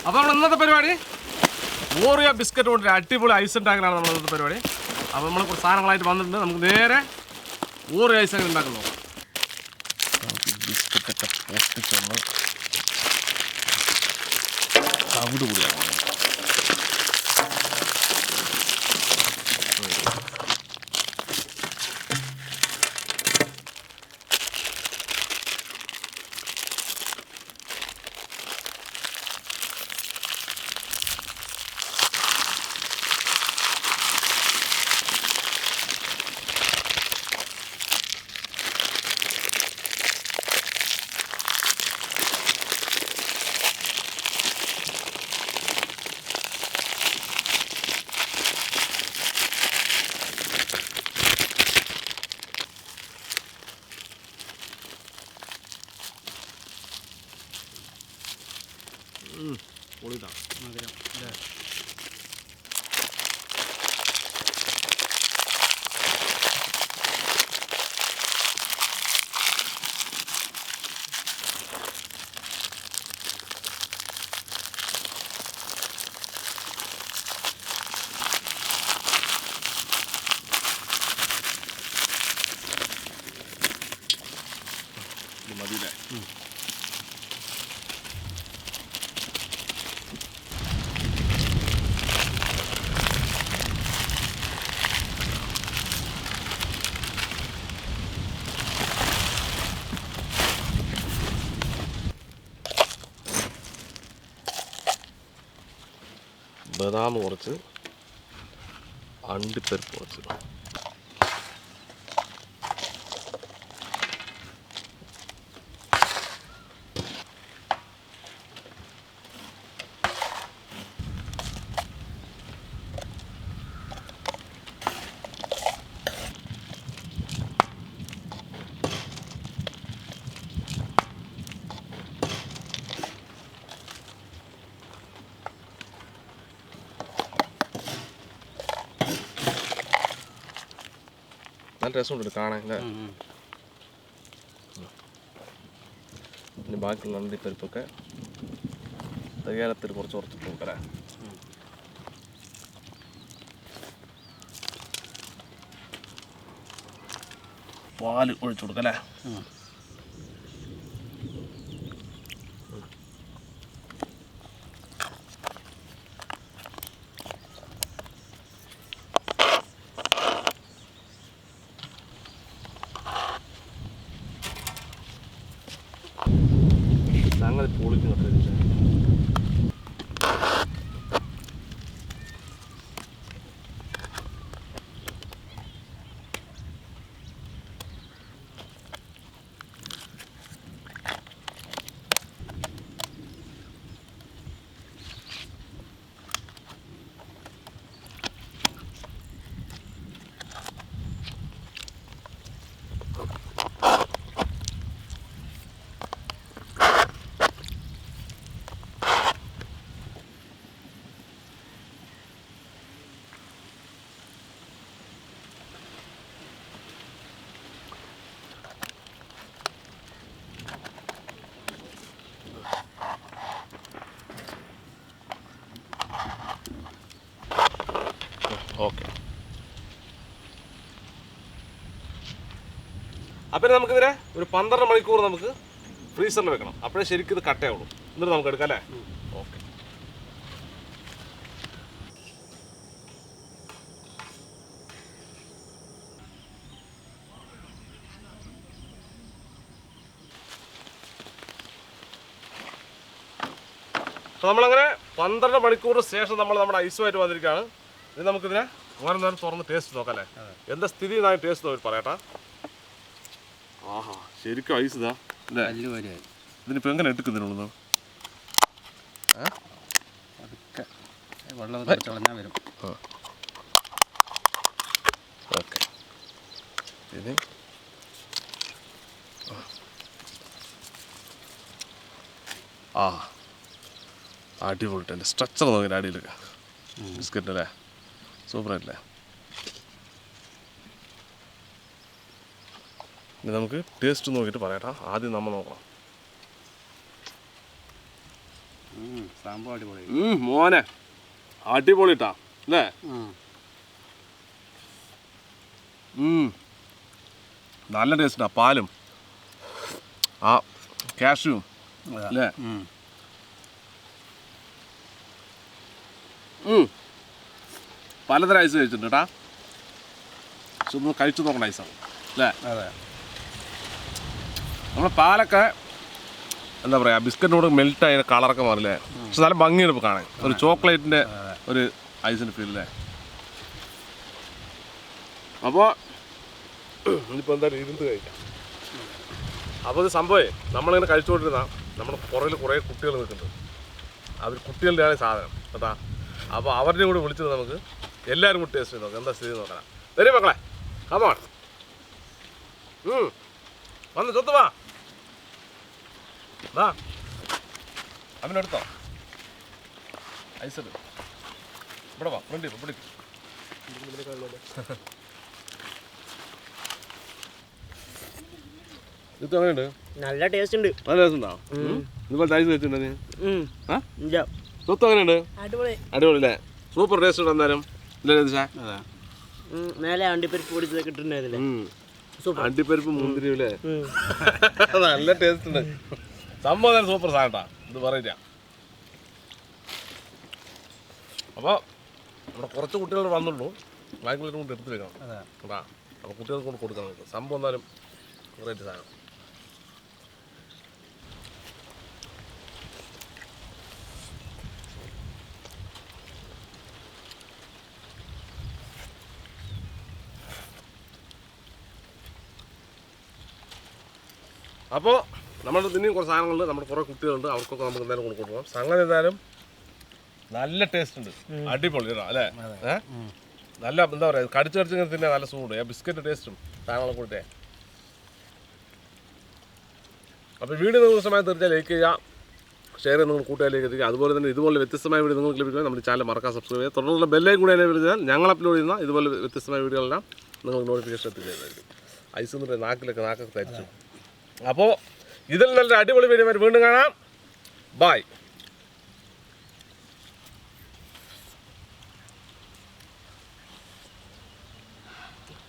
അപ്പോൾ നമ്മൾ ഇന്നത്തെ പരിപാടി ഓറിയോ ബിസ്ക്കറ്റ് കൊണ്ട് അടിപൊളി ഐസ് ഉണ്ടാക്കലാണ് നമ്മൾ ഇന്നത്തെ പരിപാടി. അപ്പോൾ നമ്മൾ കുറച്ച് സാധനങ്ങളായിട്ട് വന്നിട്ടുണ്ട്. നമുക്ക് നേരെ ഓറിയോ ഐസ് അങ്ങനെ ഉണ്ടാക്കുന്നു. ബിസ്ക്കറ്റൊക്കെ പൊട്ടിച്ചൊന്ന് തവിട് കൂടിയാണ്. പൊളിതാ മധുരം അല്ലേ? മതിയില്ലേ? ബദാം കുറച്ച്, അണ്ടിപ്പരിപ്പ് കുറച്ച്, നല്ല രസമുണ്ട് കാണാൻ അല്ലേ? പിന്നെ ബാക്കിയുള്ള അണ്ടിപ്പരിപ്പൊക്കെ തയ്യാറത്തിൽ കുറച്ച് കുറച്ചിട്ട് കൊടുക്കലേ. പാല് ഒഴിച്ചു കൊടുക്കല്ലേ? അങ്ങനെ പൊളിക്കുന്നു. ഓക്കെ, അപ്പം നമുക്കിതിനെ ഒരു 12 മണിക്കൂർ നമുക്ക് ഫ്രീസറിൽ വെക്കണം. അപ്പോഴേ ശരിക്കും ഇത് കട്ടയാവുള്ളൂ. എന്നിട്ട് നമുക്ക് എടുക്കാം അല്ലേ? ഓക്കെ. അപ്പോൾ നമ്മളങ്ങനെ 12 മണിക്കൂറിന് ശേഷം നമ്മൾ നമ്മുടെ ഐസുമായിട്ട് വന്നിരിക്കുകയാണ്. ഇത് നമുക്കിതിനെ ഓരോ നേരം തുറന്ന് ടേസ്റ്റ് നോക്കാം അല്ലേ? എന്താ സ്ഥിതി എന്നായി ടേസ്റ്റ് നോക്കി പറയട്ടാ. ആഹാ, ശരിക്കും ഐസ് ഇതാ അല്ലേ? ഇതിനിപ്പോൾ എങ്ങനെ എടുക്കുന്നതിനുള്ളൂ? ഓക്കെ, ഇത് ആ അടിപൊളിട്ട് എൻ്റെ സ്ട്രക്ചർ നോക്കി അടിയിലൊക്കെ ബിസ്ക്കറ്റ് അല്ലേ? സൂപ്പറായിട്ടില്ലേ? ഇനി നമുക്ക് ടേസ്റ്റ് നോക്കിയിട്ട് പറയട്ടാ. ആദ്യം നമ്മൾ നോക്കണം. സംഭവം അടിപൊളി. മോനെ അടിപൊളിട്ടാ അല്ലേ? നല്ല ടേസ്റ്റാ. പാലും ആ കാഷ്യൂവും അല്ലേ? പലതരം ഐസ് കഴിച്ചിട്ടുണ്ട് കേട്ടാ. പക്ഷെ ഒന്ന് കഴിച്ചു നോക്കണം ഐസാണ് അല്ലേ? അതെ. നമ്മുടെ പാലൊക്കെ എന്താ പറയുക, ബിസ്ക്കറ്റിനോട് മെൽറ്റ് ആയ കളറൊക്കെ മാറില്ലേ? പക്ഷെ നല്ല ഭംഗിയാണ് ഇപ്പോൾ കാണാൻ. ഒരു ചോക്ലേറ്റിൻ്റെ ഒരു ഐസിൻ്റെ ഫീലല്ലേ? അപ്പോൾ ഇനിയിപ്പോൾ എന്തായാലും ഇരുന്ന് കഴിക്കാം. അപ്പോൾ ഇത് സംഭവമേ നമ്മളിങ്ങനെ കഴിച്ചുകൊണ്ടിരുന്ന നമ്മുടെ പുറകിൽ കുറേ കുട്ടികൾ നിൽക്കുന്നുണ്ട്. അവർ കുട്ടികളുടെയാണ് സാധനം കേട്ടാ. അപ്പോൾ അവരുടെ കൂടെ വിളിച്ചത് നമുക്ക് എല്ലാവരും കൂടി ടേസ്റ്റ് ചെയ്ത് നോക്കാം എന്താ സ്ഥിതി നോക്കണം. വരും മക്കളെ, കമോൺ, വന്ന് ചൊത്തു വാ. അവനെടുത്തോ ഐസ് എടുക്കും. ഇവിടെ വാ, ഫ്രണ്ട് പിടിക്കും. ഇത് എങ്ങനെയുണ്ട്? നല്ല ടേസ്റ്റ് ഉണ്ട്. നല്ല ടേസ്റ്റ് ഉണ്ടോ? ഇതുപോലെ ഐസ് വെച്ചിട്ടുണ്ടോ നീ? സ്വത്ത് എങ്ങനെയുണ്ട്? അടിപൊളി. അടിപൊളി അല്ലേ? സൂപ്പർ ടേസ്റ്റ് ഉണ്ട് എന്തായാലും. മേലെ അണ്ടിപ്പരിപ്പ് പൊടിച്ചത് കിട്ടുന്നുണ്ടായിരുന്നില്ലേ? അണ്ടിപ്പരിപ്പ് മുന്തിരി അല്ലേ? നല്ല ടേസ്റ്റ് ഉണ്ട്. സംഭവം തന്നെ സൂപ്പർ സാധനട്ടാ. ഇത് പറയില്ല. അപ്പോൾ നമ്മുടെ കുറച്ച് കുട്ടികൾ വന്നുള്ളൂ. ബാക്കിയുള്ളവരും കൊണ്ട് എടുത്ത് വെക്കണം കേട്ടാ. അപ്പോൾ കുട്ടികൾക്ക് കൊണ്ട് കൊടുക്കണം നമുക്ക്. സംഭവം എന്നാലും വെറൈറ്റി സാധനം. അപ്പോൾ നമ്മുടെ ഇനിയും കുറച്ച് സാധനങ്ങളുണ്ട്. നമ്മുടെ കുറേ കുട്ടികളുണ്ട്. അവർക്കൊക്കെ നമുക്ക് എന്തായാലും കൊണ്ട് കൊടുക്കാം. സംഗതി എന്തായാലും നല്ല ടേസ്റ്റ് ഉണ്ട്. അടിപൊളി അല്ലേ? നല്ല എന്താ പറയുക, കടിച്ചു കടിച്ചിങ്ങനെ തിന്നെ നല്ല സൂണ്ട്. ബിസ്ക്കറ്റ് ടേസ്റ്റും സാധനങ്ങളൊക്കെ കൂട്ടേ. അപ്പോൾ വീഡിയോ നിങ്ങൾ സമയത്ത് തീർച്ചയായും ലൈക്ക് ചെയ്യുക, ഷെയർ ചെയ്ത് നിങ്ങൾ കൂട്ടുകാരിലേക്ക് എത്തിക്കുക. അതുപോലെ തന്നെ ഇതുപോലെ വ്യത്യസ്തമായ വീഡിയോ നിങ്ങൾക്ക് ലഭിക്കുക നമ്മുടെ ചാനൽ മറക്കാൻ സബ്സ്ക്രൈബ് ചെയ്യുക. തുടർന്നുള്ള ബെല്ലൈക്കൺ കൂടെ എന്നെ വിളിച്ചാൽ ഞങ്ങൾ അപ്ലോഡ് ചെയ്യുന്ന ഇതുപോലെ വ്യത്യസ്തമായ വീഡിയോകളെല്ലാം നിങ്ങൾക്ക് നോട്ടിഫിക്കേഷൻ എത്തിക്കുന്നതായിരിക്കും. ഐസ് എന്നിട്ട് നാക്കൊക്കെ തരിച്ചു. അപ്പോൾ ഇതിൽ നല്ലൊരു അടിപൊളി വീഡിയോ വീണ്ടും കാണാം. ബൈ.